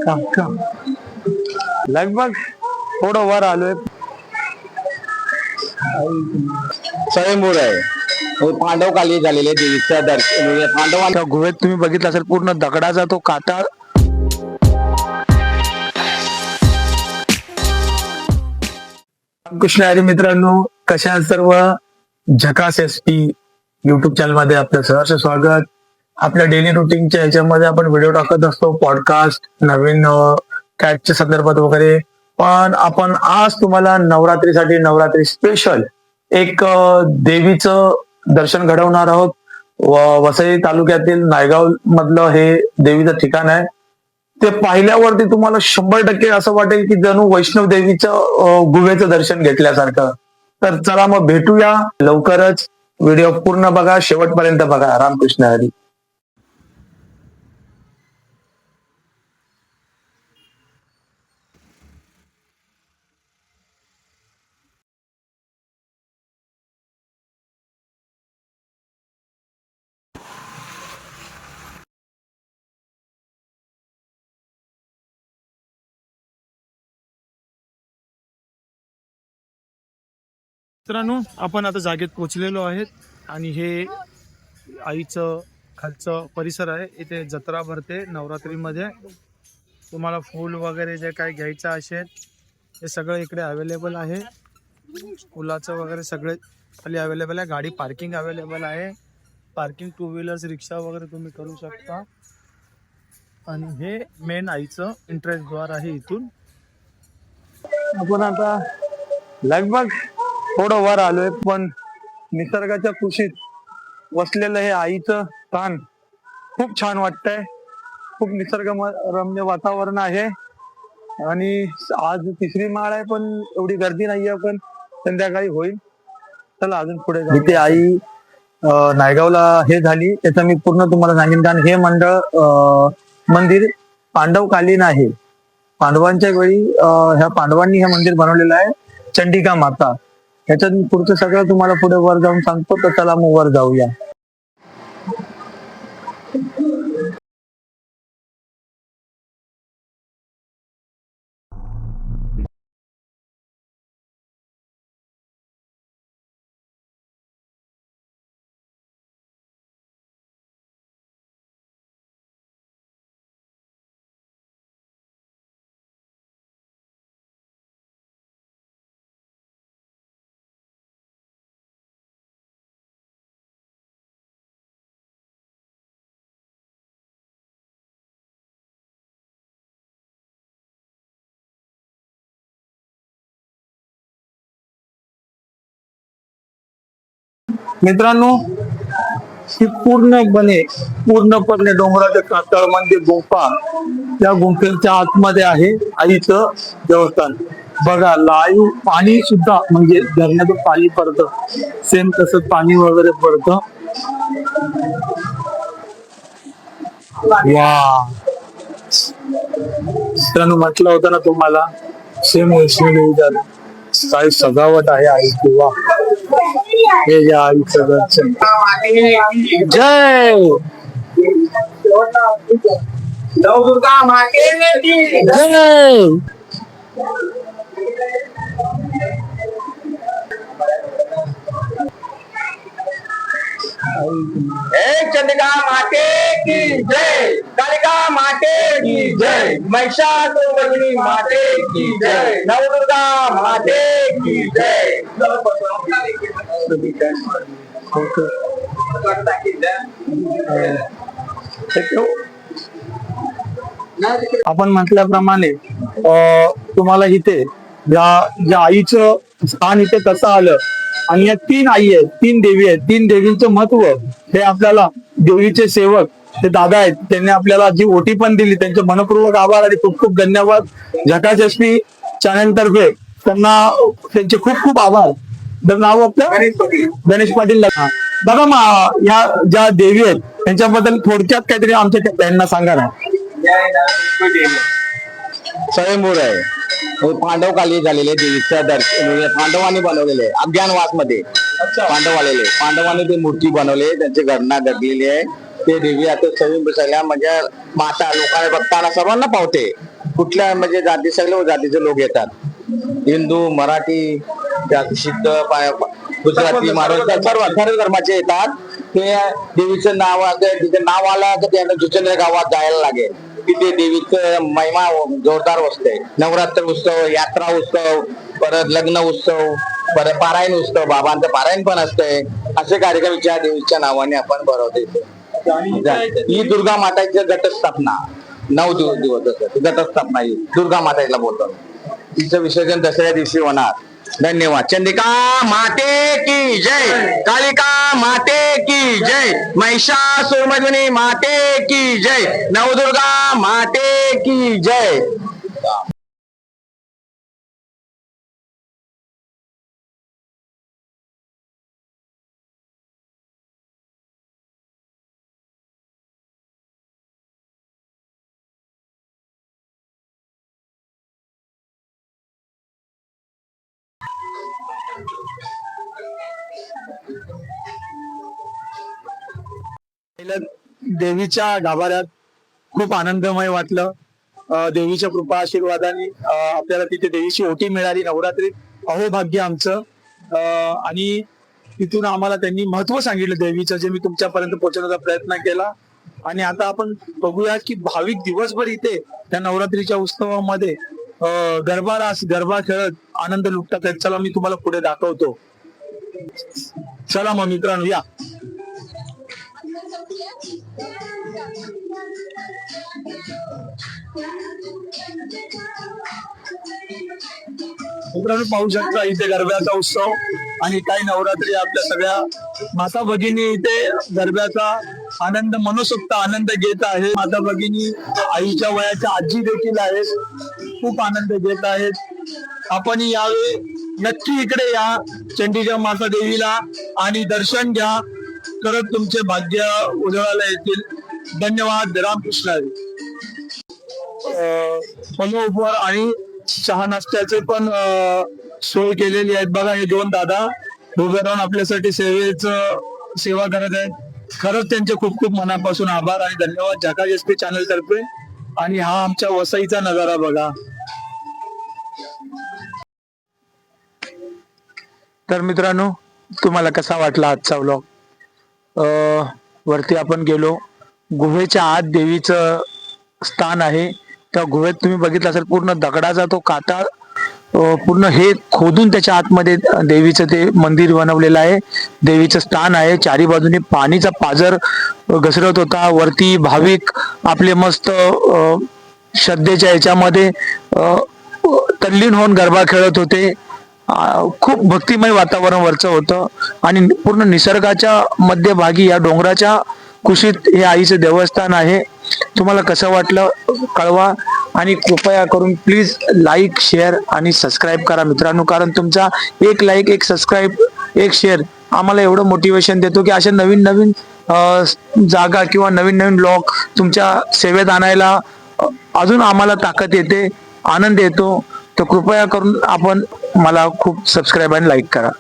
का लगभग थोडं वर आलोय. स्वयंभूर आहे. हे पांडवकाली झालेले देवीचं दर्शन म्हणजे त्या गुहेत तुम्ही बघितलं असेल पूर्ण दगडाचा तो काटा. कृष्ण हरी मित्रांनो, कशा आहात सर्व? झकास एसपी युट्यूब चॅनल मध्ये आपलं सहर्ष स्वागत. आपल्या डेली रुटीनच्या ह्याच्यामध्ये आपण व्हिडिओ टाकत असतो, पॉडकास्ट, नवीन कॅटच्या संदर्भात वगैरे. पण आपण आज तुम्हाला नवरात्रीसाठी नवरात्री स्पेशल एक देवीचं दर्शन घडवणार आहोत. वसई तालुक्यातील नायगाव मधलं हे देवीचं ठिकाण आहे. ते पाहिल्यावरती तुम्हाला 100% असं वाटेल की जणू वैष्णव देवीचं गुहेचं दर्शन घेतल्यासारखं. तर चला मग भेटूया लवकरच. व्हिडिओ पूर्ण बघा, शेवटपर्यंत बघा. रामकृष्ण हरी. मित्रांनो, आपण आता जागेत पोहोचलेलो आहेत आणि हे आईचं खालचं परिसर आहे. इथे जत्रा भरते नवरात्रीमध्ये. तुम्हाला फूल वगैरे जे काही घ्यायचं असेल हे सगळं इकडे अवेलेबल आहे. फुलाचं वगैरे सगळे खाली अवेलेबल आहे. गाडी पार्किंग अवेलेबल आहे. पार्किंग टू व्हीलर्स, रिक्षा वगैरे तुम्ही करू शकता. आणि हे मेन आईचं एंट्रन्स द्वार आहे. इथून आपण आता लगभग थोडं वर आलोय, पण निसर्गाच्या कुशीत वसलेलं हे आईचं स्थान खूप छान वाटतंय. खूप निसर्गरम्य वातावरण आहे आणि आज 3री माळ आहे, पण एवढी गर्दी नाहीये. पण संध्याकाळी होईल. चला अजून पुढे जाऊ. इथे आई नायगावला हे झाली त्याचं मी पूर्ण तुम्हाला सांगेन. कारण हे मंदिर पांडवकालीन आहे. पांडवांच्या वेळी ह्या पांडवांनी हे मंदिर बनवलेलं आहे. चंडिका माता. ह्याच्यात पुढचं सगळं तुम्हाला पुढे वर जाऊन सांगतो. तर चला मग वर जाऊया. मित्रांनो, ही पूर्णपणे डोंगराच्या तळमध्ये गुंफा. त्या गुंफेच्या आतमध्ये आहे आईचं देवस्थान. बघा, लाईव्ह पाणी सुद्धा, म्हणजे धरणातून पाणी पडतं, सेम तसंच पाणी वगैरे पडतं. वा, मित्रांनो म्हटलं होतं ना तुम्हाला, सेम वैष्णवी झालं. काय सजावट आहे आईची. वा, हे या आईचं दर्शन. जय नवदुर्गा माते की जय. चंडिका माते की जय. कालिका माते की जय. महिषासुरमर्दिनी माते की जय. नवदुर्गा माते की जय. आपण म्हटल्याप्रमाणे तुम्हाला इथे ज्या आईचं स्थान इथे कसं आलं, आणि या 3 आई आहेत, 3 देवी आहेत. 3 देवींचं महत्व हे आपल्याला देवीचे सेवक ते दादा आहेत, त्यांनी आपल्याला जी ओटी पण दिली, त्यांचे मनपूर्वक आभार आणि खूप खूप धन्यवाद. झकास एसपी चॅनल तर्फे त्यांचे खूप खूप आभार. तर नाव आपलं गणेश पाटील. बघा मग या ज्या देवी आहेत त्यांच्याबद्दल थोडक्यात काहीतरी आमच्या त्यांना सांगा ना. स्वयंभूर आहे. हे पांडवकाली झालेले देवीचं दर्शन म्हणजे पांडवांनी बनवलेले आहे. अज्ञानवास मध्ये पांडव आलेले. पांडवांनी ते मूर्ती बनवले, त्यांची गणना घडलेली आहे. ते देवी आता सगळ्या म्हणजे माता लोकांना बघताना सर्वांना पावते. कुठल्या म्हणजे जाती सगळे जातीचे लोक येतात. हिंदू, मराठी, सिद्ध, गुजराती, महाराष्ट्र सर्व धर्माचे येतात. ते देवीचं नाव तिचं नाव आलं तर त्यांना जुचंद्र गावात जायला लागेल. तिथे देवीचं महिमा जोरदार असते. नवरात्र उत्सव, यात्रा उत्सव, परत लग्न उत्सव, परत पारायण उत्सव, बाबांचं पारायण पण असतंय. असे कार्यक्रम ज्या देवीच्या नावाने आपण भरवतो. ही दुर्गा माताची घटस्थापना 9 दिवस घटस्थापना ही दुर्गा माताला बोलतो. तिचं विसर्जन दसऱ्या दिवशी होणार. धन्यवाद. चंडिका माते की जय, कालिका माते की जय, महिषासुरमर्दिनी माते की जय, नवदुर्गा माते की जय. देवीच्या गाभाऱ्यात खूप आनंदमय वाटलं. देवीच्या कृपा आशीर्वादाने आपल्याला तिथे देवीची ओटी मिळाली नवरात्रीत. अहोभाग्य आमचं. आणि तिथून आम्हाला त्यांनी महत्व सांगितलं देवीचं, जे मी तुमच्यापर्यंत पोहोचवण्याचा प्रयत्न केला. आणि आता आपण बघूया की भाविक दिवसभर इथे त्या नवरात्रीच्या उत्सवामध्ये गरबा खेळत आनंद लुटतात आहेत. चला मी तुम्हाला पुढे दाखवतो. चला मग मित्रांनो या. मित्रांनो पाहू शकता इथे गरब्याचा उत्सव आणि काही नवरात्री आपल्या सगळ्या माता भगिनी इथे गरब्याचा आनंद मनसोक्त आनंद घेत आहे. माता भगिनी आईच्या वयाच्या आजी देखील आहेत, खूप आनंद घेत आहेत. आपण यावेळी नक्की इकडे या चंडीच्या माता देवीला आणि दर्शन घ्या, तरच तुमचे भाग्य उजळायला येतील. धन्यवाद. रामकृष्ण हरी. उपहार आणि चहा नाश्त्याचे पण सोय केलेली आहेत. बघा हे 2 दादा उभे राहून आपल्यासाठी सेवा करत आहेत. खरंच त्यांचे खूप खूप मनापासून आभार आणि धन्यवाद झाका एसपी चॅनल तर्फे. आणि हा आमच्या वसईचा नजारा बघा. तर मित्रांनो तुम्हाला कसा वाटला आजचा व्लॉग? वरती आपण गेलो, गुहेच्या आत देवीचं स्थान आहे. त्या गुहेत तुम्ही बघितलं असेल पूर्ण दगडाचा तो काटा पूर्ण हे खोदून त्याच्या आतमध्ये देवीचं ते मंदिर बनवलेलं आहे. देवीचं स्थान आहे. चारी बाजूने पाणीचा पाझर घसरत होता. वरती भाविक आपले मस्त श्रद्धेच्या याच्यामध्ये तल्लीन होऊन गरबा खेळत होते. खूप भक्तिमय वातावरण वरचं होतं आणि पूर्ण निसर्गाच्या मध्यभागी या डोंगराच्या कुशीत हे आईचं देवस्थान आहे. तुम्हाला कसं वाटलं कळवा आणि कृपया करून प्लीज लाईक, शेअर आणि सबस्क्राईब करा मित्रांनो. कारण तुमचा एक लाईक, एक सबस्क्राईब, एक शेअर आम्हाला एवढं मोटिवेशन देतो की अशा नवीन नवीन जागा किंवा नवीन नवीन ब्लॉग तुमच्या सेवेत आणायला अजून आम्हाला ताकद येते, आनंद येतो. तर कृपया करून आपण मला खूप सबस्क्राईब आणि लाईक करा.